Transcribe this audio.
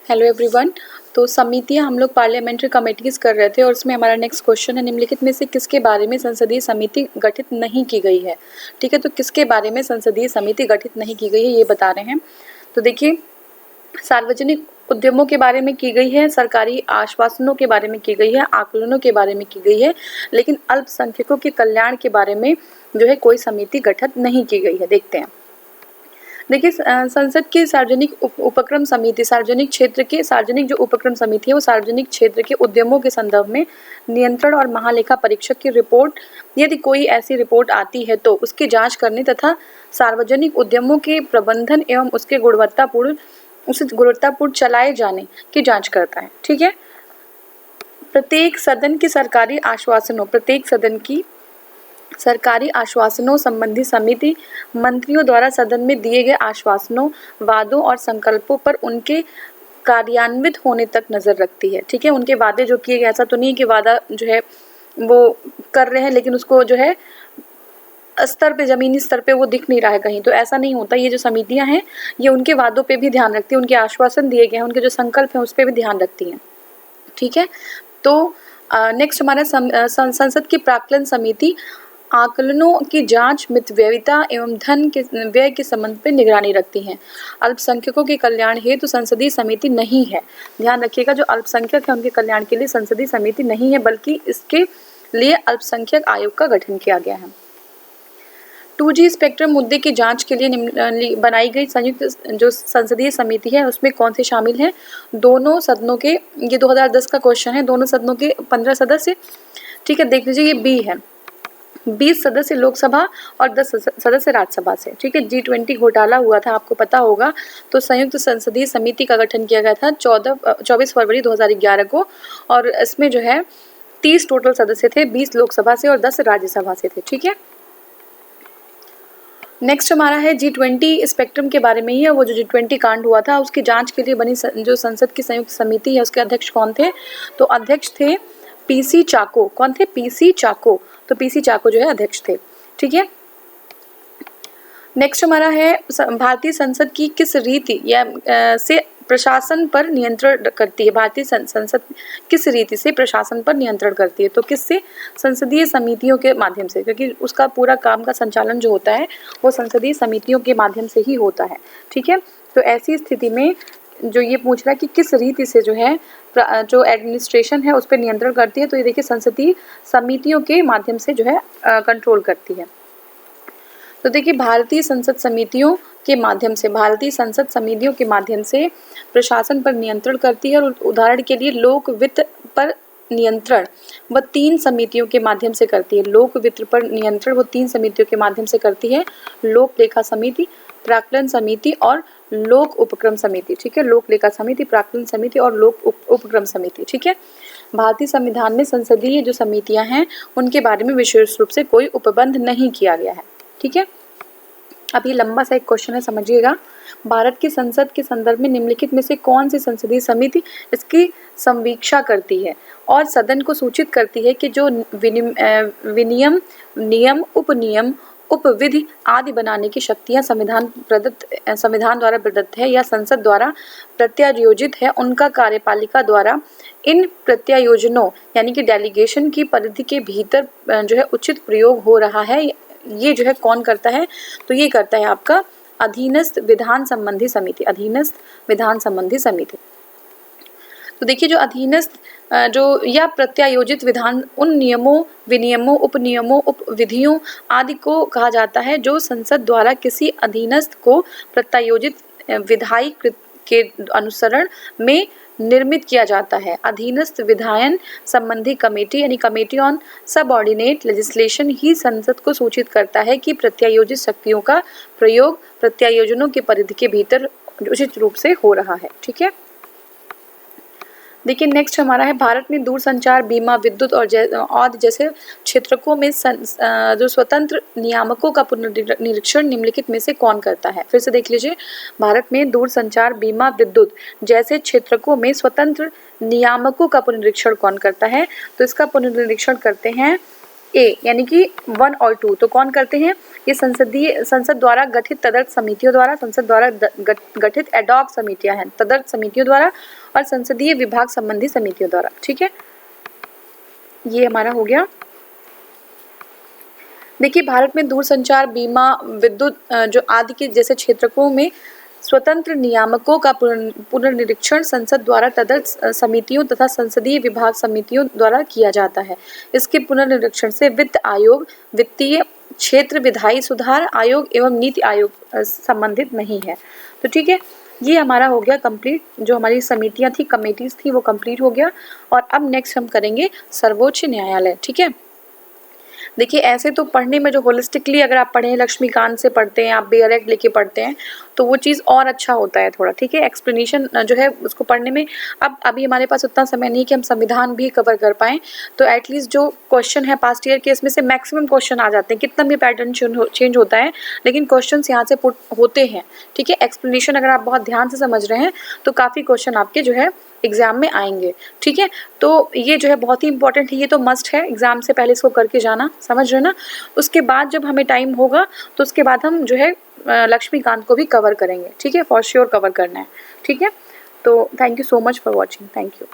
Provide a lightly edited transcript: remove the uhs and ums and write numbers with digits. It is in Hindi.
Hello everyone. तो समितियां हम लोग पार्लियामेंट्री कमेटीज कर रहे थे और उसमें हमारा नेक्स्ट क्वेश्चन है, निम्नलिखित में से किसके बारे में संसदीय समिति गठित नहीं की गई है। ठीक है, तो किसके बारे में संसदीय समिति गठित नहीं की गई है ये बता रहे हैं। तो देखिए, सार्वजनिक उद्यमों के बारे में की गई है, सरकारी आश्वासनों के बारे में की गई है, आकलनों के बारे में की गई है, लेकिन अल्पसंख्यकों के कल्याण के बारे में जो है कोई समिति गठित नहीं की गई है। देखते हैं। देखिए, संसद की सार्वजनिक उपक्रम समिति सार्वजनिक जो उपक्रम समिति है वो सार्वजनिक क्षेत्र के उद्यमों के संदर्भ में नियंत्रण और महालेखा परीक्षक की रिपोर्ट, यदि कोई ऐसी रिपोर्ट आती है तो उसकी जांच करने तथा सार्वजनिक उद्यमों के प्रबंधन एवं उसके गुणवत्तापूर्ण चलाए जाने की जांच करता है। ठीक है, प्रत्येक सदन की सरकारी आश्वासनों संबंधी समिति मंत्रियों द्वारा सदन में दिए गए आश्वासनों, वादों और संकल्पों पर उनके कार्यान्वित होने तक नजर रखती है। ठीक है, उनके वादे जो किए गए, ऐसा तो नहीं कि वादा जो है वो कर रहे हैं लेकिन उसको जो है स्तर पे, जमीनी स्तर पे वो दिख नहीं रहा है कहीं, तो ऐसा नहीं होता। ये जो समितियां हैं ये उनके वादों पे भी ध्यान रखती है, उनके आश्वासन दिए गए हैं, उनके जो संकल्प हैं उस पर भी ध्यान रखती हैं। ठीक है, तो नेक्स्ट हमारा संसद की प्राक्कलन समिति आकलनों की जांच, मितव्ययिता एवं धन के व्यय के संबंध पर निगरानी रखती हैं। अल्पसंख्यकों के कल्याण हेतु संसदीय समिति नहीं है। ध्यान रखिएगा, जो अल्पसंख्यक है उनके कल्याण के लिए संसदीय समिति नहीं है, बल्कि इसके लिए अल्पसंख्यक आयोग का गठन किया गया है। 2G स्पेक्ट्रम मुद्दे की जांच के लिए बनाई गई संयुक्त जो संसदीय समिति है उसमें कौन से शामिल हैं? दोनों सदनों के, ये 2010 का क्वेश्चन है, दोनों सदनों के 15 सदस्य। ठीक है, देख लीजिए, ये बी है, 20 सदस्य लोकसभा और 10 सदस्य राज्यसभा से। ठीक है, G20 घोटाला हुआ था, आपको पता होगा, तो संयुक्त संसदीय समिति का गठन किया गया था 24 फरवरी 2011 को, और इसमें जो है 30 टोटल सदस्य थे, 20 लोकसभा से और 10 राज्यसभा से थे। ठीक है, नेक्स्ट हमारा है G20 स्पेक्ट्रम के बारे में ही है। वो जो G20 कांड हुआ था उसकी जांच के लिए बनी जो संसद की संयुक्त समिति है उसके अध्यक्ष कौन थे? तो अध्यक्ष थे PC चाको। कौन थे? PC चाको। तो PC चाको जो है अध्यक्ष थे। ठीक है, नेक्स्ट हमारा है भारतीय संसद की किस रीति या से प्रशासन पर नियंत्रण करती है? भारतीय संसद किस रीति से प्रशासन पर नियंत्रण करती है? तो किससे? संसदीय समितियों के माध्यम से, क्योंकि उसका पूरा काम का संचालन जो होता है वो संसदीय समितियों के माध्यम से ही होता है। ठीक है, तो ऐसी स्थिति में जो ये पूछ रहा है कि किस रीति से जो है जो एडमिनिस्ट्रेशन है उस पर नियंत्रण करती है, तो ये देखिए संसदीय समितियों के माध्यम से जो है कंट्रोल करती है। तो देखिए, भारतीय संसद समितियों के माध्यम से प्रशासन पर नियंत्रण करती है। और उदाहरण के लिए लोक वित्त पर नियंत्रण वह 3 समितियों के माध्यम से करती है। लोक वित्त पर नियंत्रण वो 3 समितियों के माध्यम से करती है, लोक लेखा समिति, प्राक्कलन समिति और लोक उपक्रम समिति। ठीक है, लोक लेखा समिति, प्राक्कलन समिति और लोक उपक्रम समिति। ठीक है, भारतीय संविधान में संसदीय जो समितियां हैं उनके बारे में विशेष रूप से कोई उपबंध नहीं किया गया है। ठीक है, अब ये लंबा सा एक क्वेश्चन है, समझिएगा। भारत की संसद के संदर्भ में निम्नलिखित में से कौन सी संसदीय समिति इसकी संवीक्षा करती है और सदन को सूचित करती है कि जो विनियम, नियम, उपनियम, उपविधि आदि बनाने की शक्तियां संविधान द्वारा प्रदत्त है या संसद द्वारा प्रत्यायोजित है, उनका कार्यपालिका द्वारा इन प्रत्यायोजनों यानी कि डेलीगेशन की परिधि के भीतर जो है उचित प्रयोग हो रहा है, ये जो है कौन करता है? तो ये करता है आपका अधीनस्थ विधान संबंधी समिति। अधीनस्थ विधान संबंधी समिति। तो देखिए, जो अधीनस्थ जो या प्रत्यायोजित विधान उन नियमों, विनियमों, उपनियमों, उपविधियों आदि को कहा जाता है जो संसद द्वारा किसी अधीनस्थ को प्रत्यायोजित विधायी के अनुसरण में निर्मित किया जाता है। अधीनस्थ विधायन संबंधी कमेटी यानी कमेटी ऑन सबऑर्डिनेट लेजिस्लेशन ही संसद को सूचित करता है कि प्रत्यायोजित शक्तियों का प्रयोग प्रत्यायोजनों के परिधि के भीतर उचित रूप से हो रहा है। ठीक है, देखिए नेक्स्ट हमारा है भारत में दूरसंचार, बीमा, विद्युत और जैसे क्षेत्रकों में जो स्वतंत्र नियामकों का पुनर्निरीक्षण निम्नलिखित में से कौन करता है? फिर से देख लीजिए, भारत में दूरसंचार, बीमा, विद्युत जैसे क्षेत्रकों में स्वतंत्र नियामकों का पुनर्निरीक्षण कौन करता है? तो इसका पुनर्निरीक्षण करते हैं ए यानी कि 1 और 2, तो कौन करते हैं? ये संसद द्वारा गठित तदर्थ समितियों द्वारा, संसद द्वारा गठित एडॉक समितियां हैं, तदर्थ समितियों द्वारा और संसदीय विभाग संबंधी समितियों द्वारा। ठीक है, ये हमारा हो गया। देखिए, भारत में दूरसंचार, बीमा, विद्युत जो आदि के जैसे क्षेत्रों में स्वतंत्र नियामकों का पुनर्निरीक्षण संसद द्वारा तदर्थ समितियों तथा संसदीय विभाग समितियों द्वारा किया जाता है। इसके पुनर्निरीक्षण से वित्त आयोग, वित्तीय क्षेत्र विधायी सुधार आयोग एवं नीति आयोग संबंधित नहीं है। तो ठीक है, ये हमारा हो गया कंप्लीट। जो हमारी समितियां थी, कमेटीज थी, वो कंप्लीट हो गया। और अब नेक्स्ट हम करेंगे सर्वोच्च न्यायालय। ठीक है, देखिए ऐसे तो पढ़ने में जो होलिस्टिकली अगर आप पढ़ें, लक्ष्मीकांत से पढ़ते हैं, आप बेयरैक्ट लेके पढ़ते हैं, तो वो चीज़ और अच्छा होता है थोड़ा। ठीक है, एक्सप्लेनेशन जो है उसको पढ़ने में, अब अभी हमारे पास उतना समय नहीं कि हम संविधान भी कवर कर पाएँ, तो एटलीस्ट जो क्वेश्चन है पास्ट ईयर के, इसमें से मैक्सिमम क्वेश्चन आ जाते हैं। कितना भी पैटर्न चेंज होता है, लेकिन क्वेश्चन यहाँ से पुट होते हैं। ठीक है, एक्सप्लेनेशन अगर आप बहुत ध्यान से समझ रहे हैं तो काफ़ी क्वेश्चन आपके जो है एग्जाम में आएंगे। ठीक है, तो ये जो है बहुत ही इंपॉर्टेंट है, ये तो मस्ट है, एग्जाम से पहले इसको करके जाना, समझ रहे ना। उसके बाद जब हमें टाइम होगा तो उसके बाद हम जो है लक्ष्मीकांत को भी कवर करेंगे। ठीक है, फॉर श्योर कवर करना है। ठीक है, तो thank you so much for watching, thank you.